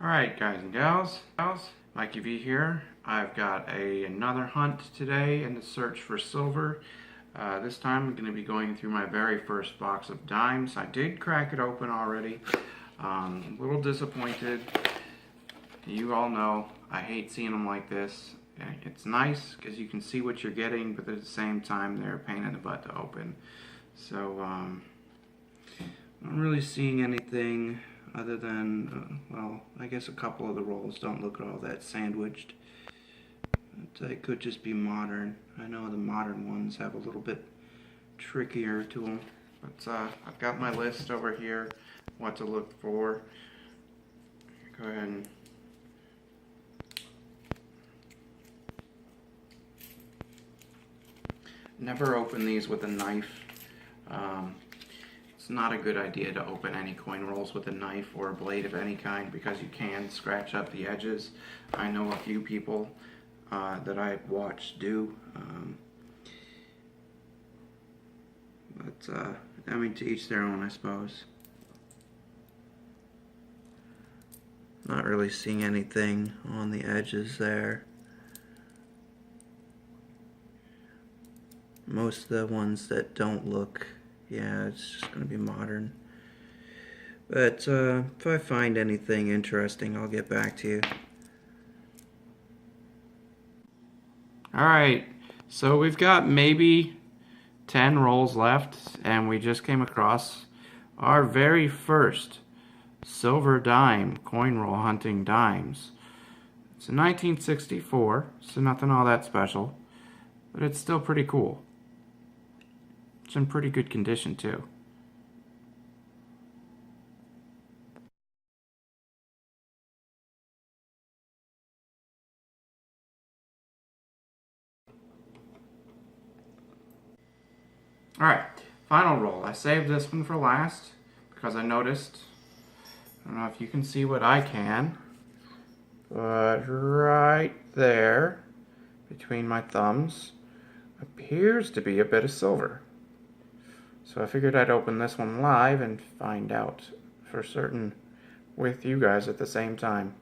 Alright guys and gals, Mikey V here. I've got another hunt today in the search for silver. This time I'm going to be going through my very first box of dimes. I did crack it open already. A little disappointed. You all know I hate seeing them like this. It's nice because you can see what you're getting, but at the same time they're a pain in the butt to open. So I'm not really seeing anything other than, well, I guess a couple of the rolls don't look all that sandwiched. They could just be modern. I know the modern ones have a little bit trickier to them. But I've got my list over here, what to look for. Go ahead and never open these with a knife. It's not a good idea to open any coin rolls with a knife or a blade of any kind because you can scratch up the edges. I know a few people that I've watched do. I mean, to each their own, I suppose. Not really seeing anything on the edges there. Most of the ones that don't look, yeah, it's just going to be modern. But if I find anything interesting, I'll get back to you. Alright, so we've got maybe 10 rolls left, and we just came across our very first silver dime coin roll hunting dimes. It's a 1964, so nothing all that special, but it's still pretty cool. It's in pretty good condition too. Alright, final roll. I saved this one for last because I noticed, I don't know if you can see what I can, but right there between my thumbs appears to be a bit of silver. So I figured I'd open this one live and find out for certain with you guys at the same time.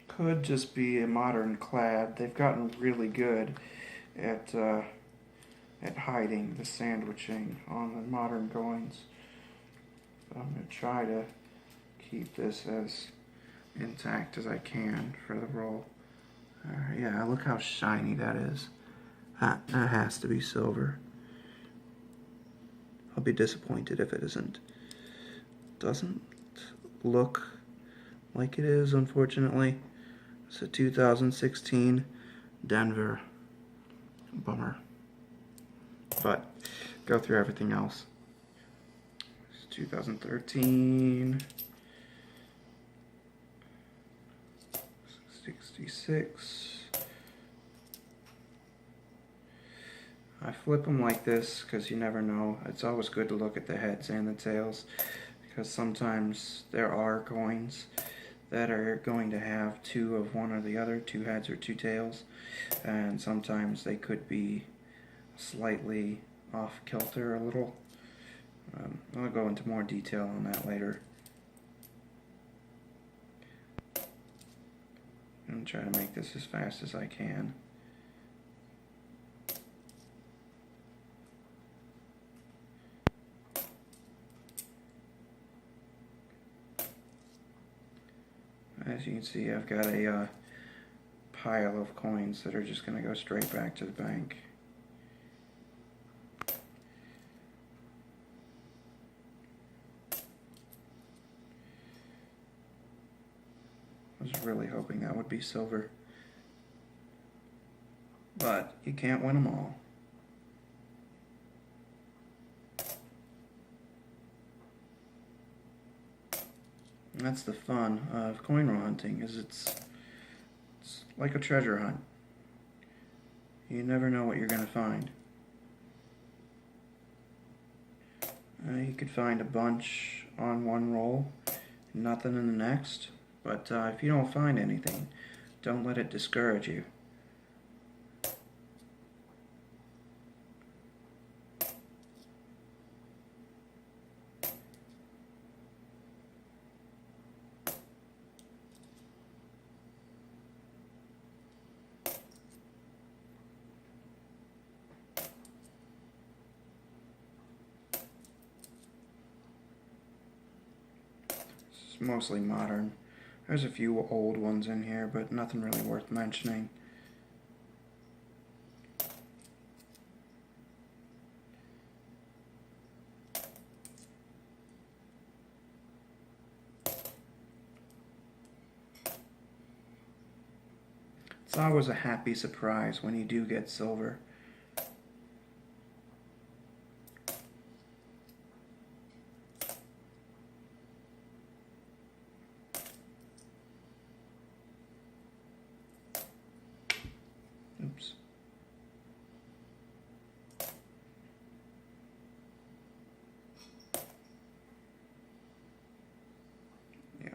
Could just be a modern clad. They've gotten really good at hiding the sandwiching on the modern coins. So I'm going to try to keep this as intact as I can for the roll. Yeah, look how shiny that is. That has to be silver. I'll be disappointed if it isn't. Doesn't look like it is, unfortunately. It's a 2016 Denver. Bummer. But go through everything else. 2013, 66. I flip them like this because you never know. It's always good to look at the heads and the tails because sometimes there are coins that are going to have two of one or the other, two heads or two tails, and sometimes they could be slightly off kilter a little. I'll go into more detail on that later. I'm try to make this as fast as I can. As you can see, I've got a pile of coins that are just going to go straight back to the bank. I was really hoping that would be silver. But you can't win them all. And that's the fun of coin roll hunting, is it's like a treasure hunt. You never know what you're going to find. You could find a bunch on one roll, nothing in the next. But if you don't find anything, Don't let it discourage you. It's mostly modern. There's a few old ones in here, but nothing really worth mentioning. It's always a happy surprise when you do get silver. Oops. Yeah.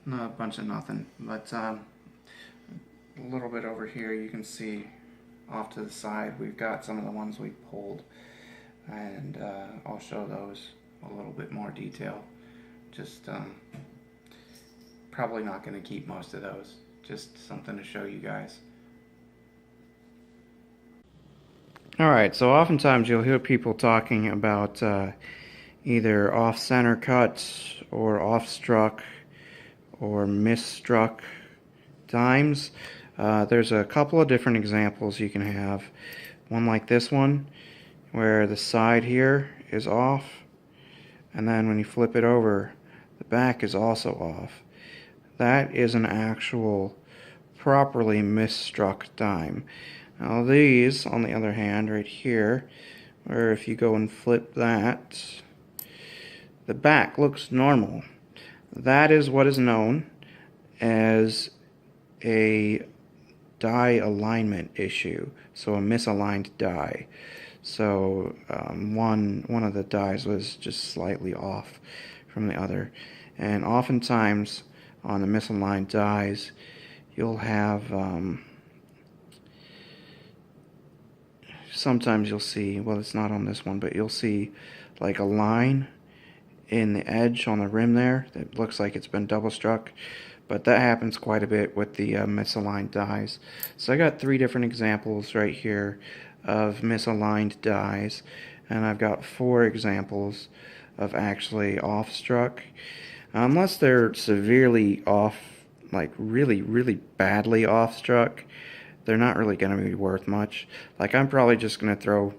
No, a bunch of nothing, but a little bit over here you can see off to the side we've got some of the ones we pulled, and I'll show those a little bit more detail. Just probably not going to keep most of those, just something to show you guys. Alright, so oftentimes you'll hear people talking about either off-center cuts or off-struck or misstruck dimes. There's a couple of different examples you can have. One like this one, where the side here is off, and then when you flip it over, the back is also off. That is an actual properly misstruck dime. Now these, on the other hand, right here, where if you go and flip that, the back looks normal. That is what is known as a die alignment issue, so a misaligned die. So one of the dies was just slightly off from the other, and oftentimes on the misaligned dies you'll have sometimes you'll see, well, it's not on this one, but you'll see like a line in the edge on the rim there that looks like it's been double struck, but that happens quite a bit with the misaligned dies. So I got 3 different examples right here of misaligned dies, and I've got 4 examples of actually off struck. Unless they're severely off, like really badly off struck, they're not really going to be worth much. Like, I'm probably just going to throw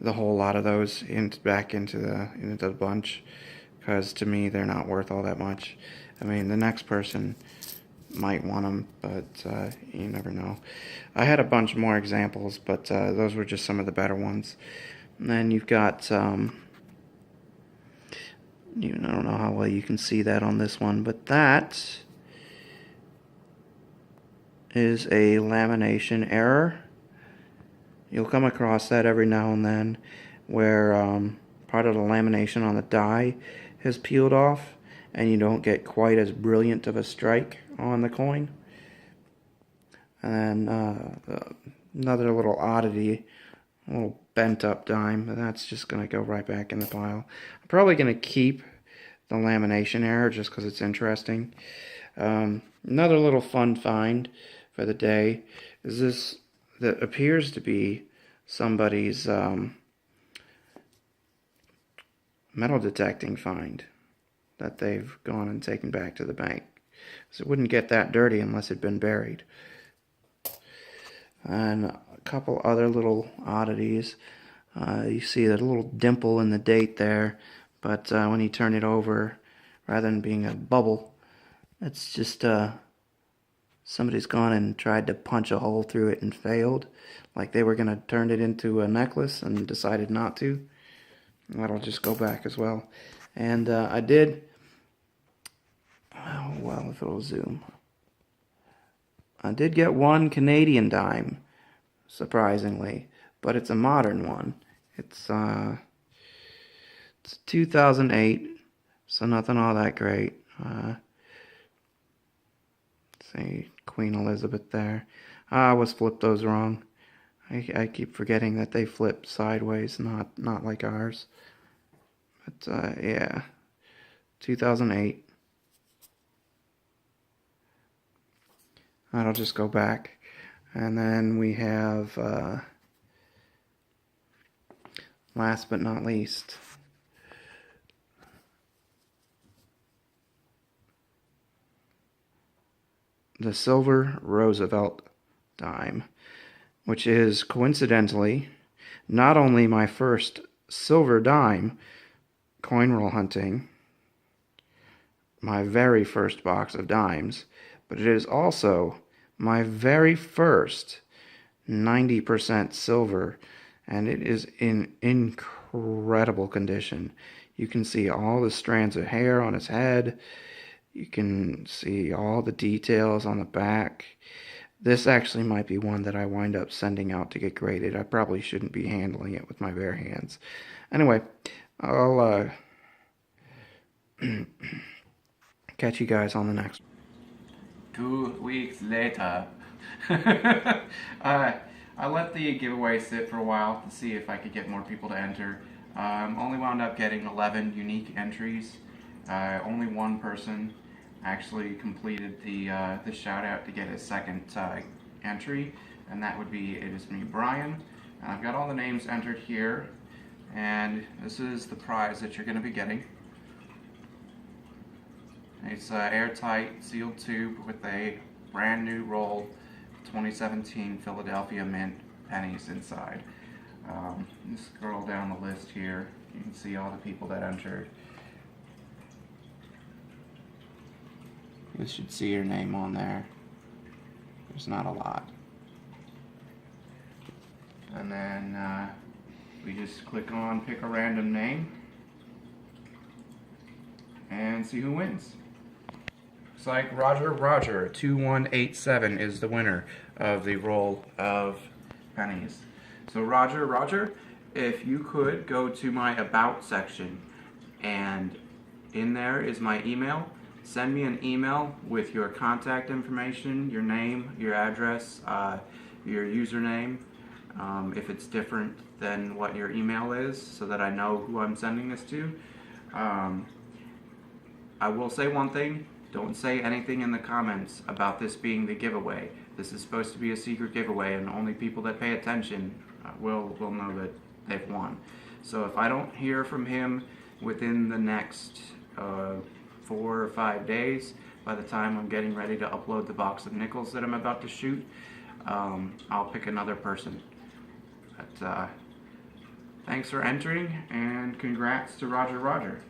the whole lot of those back into the bunch, because to me they're not worth all that much. I mean, the next person might want them, but you never know. I had a bunch more examples, but those were just some of the better ones. And then you've got I don't know how well you can see that on this one, but that is a lamination error. You'll come across that every now and then, where part of the lamination on the die has peeled off and you don't get quite as brilliant of a strike on the coin. And then another little oddity, a little bent up dime, but that's just going to go right back in the pile. I'm probably going to keep the lamination error just because it's interesting. Another little fun find for the day is this that appears to be somebody's metal detecting find that they've gone and taken back to the bank. So it wouldn't get that dirty unless it'd been buried. And a couple other little oddities. You see that little dimple in the date there, but when you turn it over, rather than being a bubble, it's just somebody's gone and tried to punch a hole through it and failed. Like they were going to turn it into a necklace and decided not to. That'll just go back as well. And I did, oh, well, if it'll zoom, I did get one Canadian dime, surprisingly, but it's a modern one. It's 2008, so nothing all that great. Let's see, Queen Elizabeth there. I always flip those wrong. I keep forgetting that they flip sideways, not like ours. But yeah, 2008. That'll just go back. And then we have, last but not least, the silver Roosevelt dime, which is coincidentally not only my first silver dime coin roll hunting, my very first box of dimes, but it is also my very first 90% silver, and it is in incredible condition. You can see all the strands of hair on his head. You can see all the details on the back. This actually might be one that I wind up sending out to get graded. I probably shouldn't be handling it with my bare hands. Anyway, I'll catch you guys on the next one. 2 weeks later. I let the giveaway sit for a while to see if I could get more people to enter. Only wound up getting 11 unique entries. Only one person actually completed the shout out to get his second entry, and that would be It Is Me Brian. I've got all the names entered here, and this is the prize that you're going to be getting. It's airtight sealed tube with a brand new roll 2017 Philadelphia Mint pennies inside. Just scroll down the list here. You can see all the people that entered. You should see your name on there. There's not a lot. And then we just click on pick a random name and see who wins. Looks like Roger 2187 is the winner of the roll of pennies. So Roger, if you could go to my About section, and in there is my email. Send me an email with your contact information, your name, your address, your username, if it's different than what your email is, so that I know who I'm sending this to. I will say one thing. Don't say anything in the comments about this being the giveaway. This is supposed to be a secret giveaway, and only people that pay attention will know that they've won. So if I don't hear from him within the next 4 or 5 days, by the time I'm getting ready to upload the box of nickels that I'm about to shoot, I'll pick another person. But thanks for entering, and congrats to Roger.